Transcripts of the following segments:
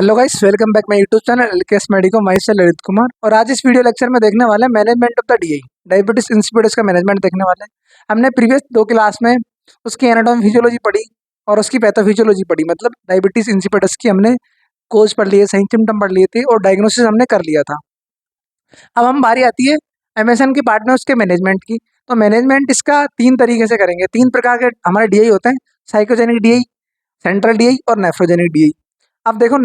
Hello guys, welcome back my YouTube channel LKS medico. माई से ललित कुमार। और आज इस वीडियो लेक्चर में देखने वाले हैं management of the DI, diabetes insipidus का मैनेजमेंट देखने वाले हैं। हमने प्रीवियस 2 क्लास में उसकी एनाटॉमी फिजियोलॉजी पढ़ी और उसकी पैथोफिजियोलॉजी पढ़ी, मतलब डायबिटीज इंसिपिडस की हमने कोज पढ़ लिए, सही सिम्टम पढ़ लिए थे और डायग्नोसिस हमने कर लिया था। अब हम बारी आती है एमएसएन की पार्ट में उसके मैनेजमेंट की। तो मैनेजमेंट इसका 3 तरीके से करेंगे। 3 प्रकार के हमारे डीआई होते हैं, साइकोजेनिक डीआई, सेंट्रल डीआई और नेफ्रोजेनिक डीआई। अब देखो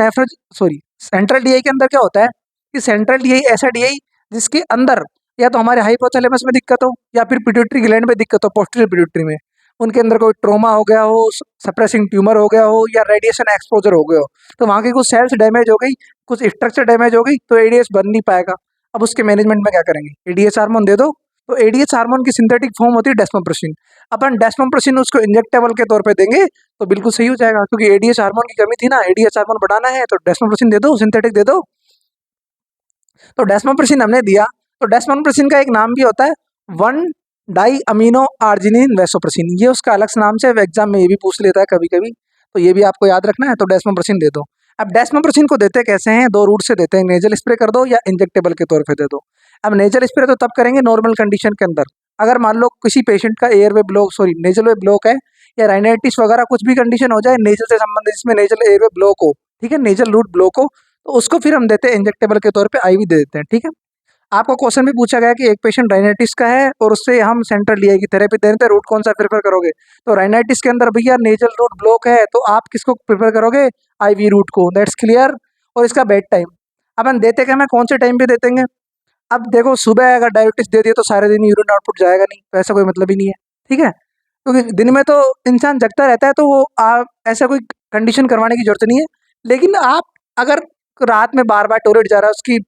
सेंट्रल डीआई के अंदर क्या होता है कि सेंट्रल डीआई ऐसा डीआई जिसके अंदर या तो हमारे हाइपोथैलेमस में दिक्कत हो या फिर पिट्यूटरी ग्लैंड में दिक्कत हो, पोस्टीरियर पिट्यूटरी में उनके अंदर कोई ट्रोमा हो गया हो, सप्रेसिंग ट्यूमर हो गया हो या रेडिएशन एक्सपोजर हो गया हो, तो वहाँ की कुछ सेल्स डैमेज हो गई, कुछ स्ट्रक्चर डैमेज हो गई, तो एडीएस बन नहीं पाएगा। अब उसके मैनेजमेंट में क्या करेंगे, एडीएस हार्मोन दे दो। तो एडीएस हार्मोन की सिंथेटिक फॉर्म होती है डेस्मोप्रेसिन। अपन डेस्मोप्रेसिन उसको इंजेक्टेबल के तौर पे देंगे तो बिल्कुल सही हो जाएगा, क्योंकि एडीएस हार्मोन की कमी थी ना, एडीएस हार्मोन बढ़ाना है तो डेस्मोप्रेसिन दे दो, सिंथेटिक दे दो। तो डेस्मोप्रेसिन हमने दिया। तो डेस्मोप्रेसिन का एक नाम भी होता है 1 डाई अमीनो आर्जिनिन वैसोप्रेसिन, ये उसका अलग से नाम से एग्जाम में ये भी पूछ लेता है कभी कभी, तो ये भी आपको याद रखना है। तो डेस्मोप्रेसिन दे दो। अब डेस्मोप्रेसिन को देते कैसे हैं, 2 रूट से देते हैं, नेजल स्प्रे कर दो या इंजेक्टेबल के तौर पे दे दो। अब नेजल स्प्रे तो तब करेंगे नॉर्मल कंडीशन के अंदर, अगर मान लो किसी पेशेंट का एयरवे ब्लॉक, नेजल वे ब्लॉक है या राइनाइटिस वगैरह कुछ भी कंडीशन हो जाए नेजल से संबंधित, जिसमें नेजल एयरवे ब्लॉक हो, ठीक है, नेजल रूट ब्लॉक हो, तो उसको फिर हम देते हैं इंजेक्टेबल के तौर पे, आईवी दे देते हैं, ठीक है। आपको क्वेश्चन भी पूछा गया कि एक पेशेंट राइनाइटिस का है और उससे हम सेंट्रल डीआई की थेरेपी दे रहे थे, रूट कौन सा प्रेफर करोगे? तो राइनाइटिस के अंदर भैया नेजल रूट ब्लॉक है तो आप किसको प्रेफर करोगे? आईवी रूट को, दैट्स क्लियर। और इसका बेड टाइम अपन देते क्या, मैं कौन से टाइम पे देतेंगे? अब देखो, सुबह अगर डायबिटीज दे दिए तो सारे दिन यूरिन आउटपुट जाएगा नहीं, तो ऐसा कोई मतलब ही नहीं है, ठीक है। क्योंकि दिन में तो इंसान जगता रहता है, तो वो ऐसा कोई कंडीशन करवाने की जरूरत नहीं है। लेकिन आप अगर रात में बार बार टॉयलेट जा रहा है, उसकी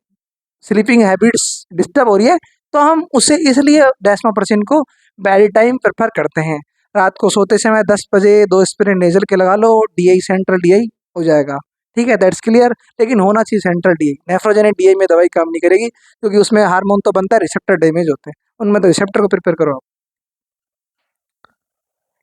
स्लीपिंग हैबिट्स डिस्टर्ब हो रही है, तो हम उसे इसलिए डेस्मोप्रेसिन को बेड टाइम प्रेफर करते हैं। रात को सोते समय 10 बजे 2 स्प्रे नेजल के लगा लो, डीआई सेंट्रल डीआई हो जाएगा, ठीक है, दैट्स क्लियर। लेकिन होना चाहिए सेंट्रल डीआई। नेफ्रोजेनिक डीआई में दवाई काम नहीं करेगी, क्योंकि उसमें हार्मोन तो बनता है, रिसेप्टर डैमेज होते हैं, उनमें तो रिसेप्टर को प्रिपेयर करो आप,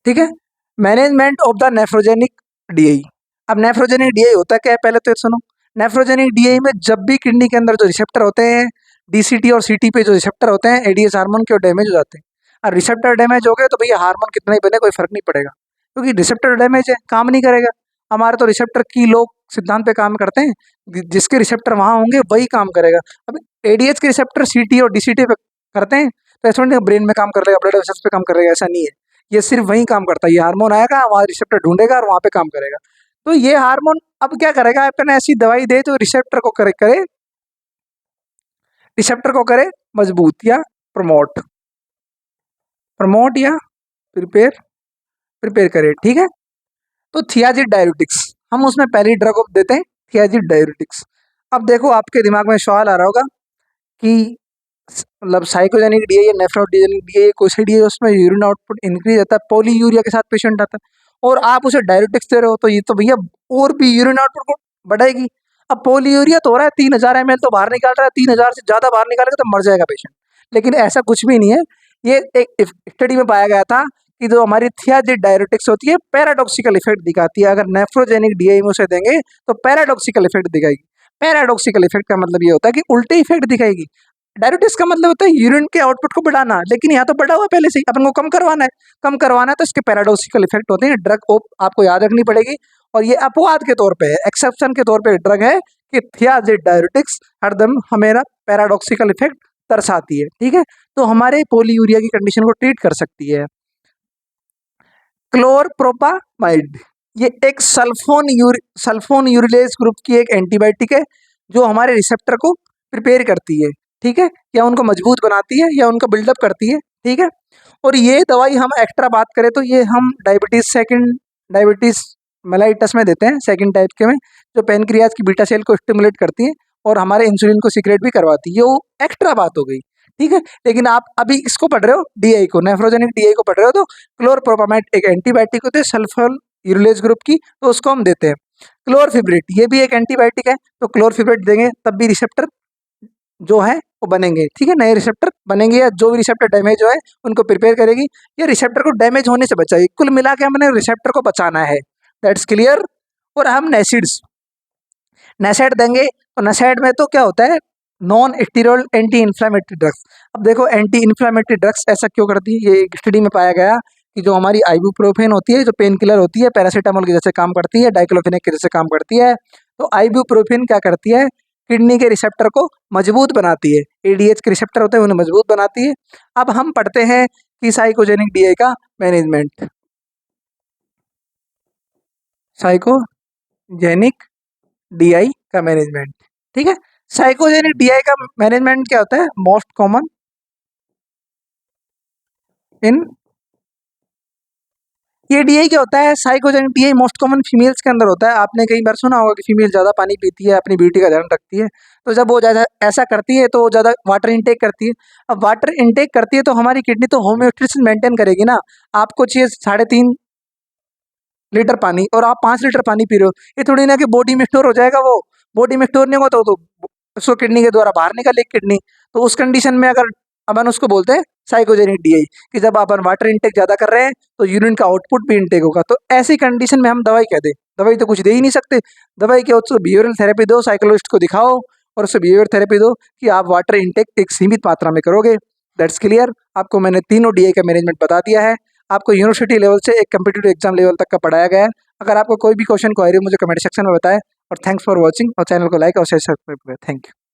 ठीक है। Management of the nephrogenic DI. अब नेफ्रोजेनिक डीआई होता क्या है, पहले तो सुनो। नेफ्रोजेनिक डीआई में जब भी किडनी के अंदर जो रिसेप्टर होते हैं, डीसीटी और सीटी पे जो रिसेप्टर होते हैं, एडीएस हार्मोन के डैमेज हो जाते हैं। और रिसेप्टर डैमेज हो गए तो भैया हार्मोन कितना ही बने कोई फर्क नहीं पड़ेगा, क्योंकि रिसेप्टर डैमेज है, काम नहीं करेगा। हमारे तो रिसेप्टर की लोग सिद्धांत पे काम करते हैं, जिसके रिसेप्टर वहां होंगे वही काम करेगा। अब एडीएच के रिसेप्टर सीटी और डीसीटी पे करते हैं, तो ऐसा नहीं ब्रेन में काम कर लेगा, ब्लड वेसल्स पे काम करेगा, ऐसा नहीं है। ये सिर्फ वही काम करता है, ये हार्मोन आएगा वहाँ रिसेप्टर ढूंढेगा और वहाँ पे काम करेगा। तो ये हार्मोन अब क्या करेगा, आपने ऐसी दवाई दे जो रिसेप्टर को करे रिसेप्टर को करे मजबूत या प्रमोट प्रमोट या प्रिपेयर प्रिपेयर करे, ठीक है। तो थियाजिड डायरेटिक्स हम उसमें पहली ड्रग देते हैं, थियाजिड डायरेटिक्स। अब देखो, आपके दिमाग में सवाल आ रहा होगा कि मतलब साइकोजेनिक डीआई या नेफ्रोजेनिक डीआई, कोई सी डीआई उसमें यूरिन आउटपुट इंक्रीज होता है, पॉलीयूरिया के साथ पेशेंट आता है और आप उसे डायरेटिक्स दे रहे हो, तो ये तो भैया और भी यूरिन आउटपुट को बढ़ाएगी। अब पॉलीयूरिया तो हो रहा है, 3000 ml तो बाहर निकाल रहा है, 3000 से ज्यादा बाहर निकालेगा तो मर जाएगा पेशेंट। लेकिन ऐसा कुछ भी नहीं है। ये एक स्टडी में पाया गया था कि जो हमारी थियाजिड डायरेटिक्स होती है पैराडॉक्सिकल इफेक्ट दिखाती है। अगर नेफ्रोजेनिक डीआई में उसे देंगे तो पैराडॉक्सिकल इफेक्ट दिखाएगी। पैराडॉक्सिकल इफेक्ट का मतलब ये होता है कि उल्टे इफेक्ट दिखाएगी। डायरेटिक्स का मतलब होता है यूरिन के आउटपुट को बढ़ाना, लेकिन यहाँ तो बढ़ा हुआ पहले से ही, अपन को कम करवाना है। कम करवाना है तो इसके पैराडॉक्सिकल इफेक्ट होते हैं। ड्रग आपको याद रखनी पड़ेगी, और ये अपवाद के तौर पे है, एक्सेप्शन के तौर पे ड्रग है कि थियाजिड डायरेटिक्स हरदम हमेरा पैराडॉक्सिकल इफेक्ट दर्शाती है, ठीक है। तो हमारे पोलीयूरिया की कंडीशन को ट्रीट कर सकती है। क्लोरप्रोपामाइड, ये एक सल्फोन यूरिलेज ग्रुप की एक एंटीबायोटिक है, जो हमारे रिसेप्टर को प्रिपेयर करती है, ठीक है, या उनको मजबूत बनाती है या उनको बिल्डअप करती है, ठीक है। और ये दवाई हम एक्स्ट्रा बात करें तो ये हम डायबिटीज मेलाइटस में देते हैं, सेकंड टाइप के में, जो पेनक्रियाज की बीटा सेल को स्टिमुलेट करती है और हमारे इंसुलिन को सीक्रेट भी करवाती है। ये वो एक्स्ट्रा बात हो गई, ठीक है। लेकिन आप अभी इसको पढ़ रहे हो, डीआई को, नेफ्रोजेनिक डीआई को पढ़ रहे हो, तो क्लोरप्रोपामाइड एक एंटीबायोटिक होती है सल्फर यूरिलेज ग्रुप की, तो उसको हम देते हैं। क्लोरफिब्रेट, ये भी एक एंटीबायोटिक है, तो क्लोरफिब्रेट देंगे तब भी रिसेप्टर जो है वो बनेंगे, ठीक है, नए रिसेप्टर बनेंगे, या जो भी रिसेप्टर डैमेज हो है उनको प्रिपेयर करेगी, या रिसेप्टर को डैमेज होने से बचाएगी। कुल मिला के हमने रिसेप्टर को बचाना है, दैट्स क्लियर। और हम नैसेड देंगे तो नैसेड में तो क्या होता है, non steroid anti inflammatory drugs. अब देखो एंटी इन्फ्लामेटरी ड्रग्स ऐसा क्यों करती है, ये एक स्टडी में पाया गया कि जो हमारी आइबुप्रोफेन होती है, जो पेन किलर होती है, पैरासीटामोल की जैसे काम करती है, डाइक्लोफेनेक के जैसे काम करती है, तो आइबुप्रोफेन क्या करती है, किडनी के रिसेप्टर को मजबूत बनाती है, एडीएच के रिसेप्टर होते हैं उन्हें मजबूत बनाती है। अब हम पढ़ते हैं कि साइकोजेनिक डीआई का मैनेजमेंट। साइकोजेनिक डीआई का मैनेजमेंट, ठीक है। साइकोजेनिक डीआई का मैनेजमेंट क्या होता है, मोस्ट कॉमन इन, ये डीआई क्या होता है, psychogenic DI most common females के अंदर होता है। आपने कई बार सुना होगा कि फीमेल ज़्यादा पानी पीती है, अपनी ब्यूटी का ध्यान रखती है, तो जब वो ज़्यादा ऐसा करती है तो वो ज़्यादा वाटर इनटेक करती है। अब वाटर इनटेक करती है तो हमारी किडनी तो होम्योस्टेसिस मेंटेन करेगी ना। आपको चाहिए 3.5 लीटर पानी और आप 5 लीटर पानी पी रहे हो, ये थोड़ी ना कि बॉडी में स्टोर हो जाएगा, वो बॉडी में स्टोर नहीं होगा तो उसको किडनी के द्वारा बाहर निकालेगी किडनी। तो उस कंडीशन में अगर अपन उसको बोलते हैं साइकोजेनिक डीआई, कि जब अपन वाटर इनटेक ज़्यादा कर रहे हैं तो यूरिन का आउटपुट भी इनटेक होगा। तो ऐसी कंडीशन में हम दवाई क्या दें, दवाई तो कुछ दे ही नहीं सकते। दवाई क्या, उसको बिहेवियरल थेरेपी दो, साइकोलॉजिस्ट को दिखाओ और उससे बिहेवियर थेरेपी दो कि आप वाटर इनटेक एक सीमित मात्रा में करोगे। That's clear. आपको मैंने तीनों डीआई का मैनेजमेंट बता दिया है। आपको यूनिवर्सिटी लेवल से एक कम्पिटिटिव एग्जाम लेवल तक का पढ़ाया गया है। अगर आपको कोई भी क्वेश्चन क्वेरी मुझे कमेंट सेक्शन में बताएं। और थैंक्स फॉर वॉचिंग, और चैनल को लाइक और शेयर सब्सक्राइब करें। Thank you.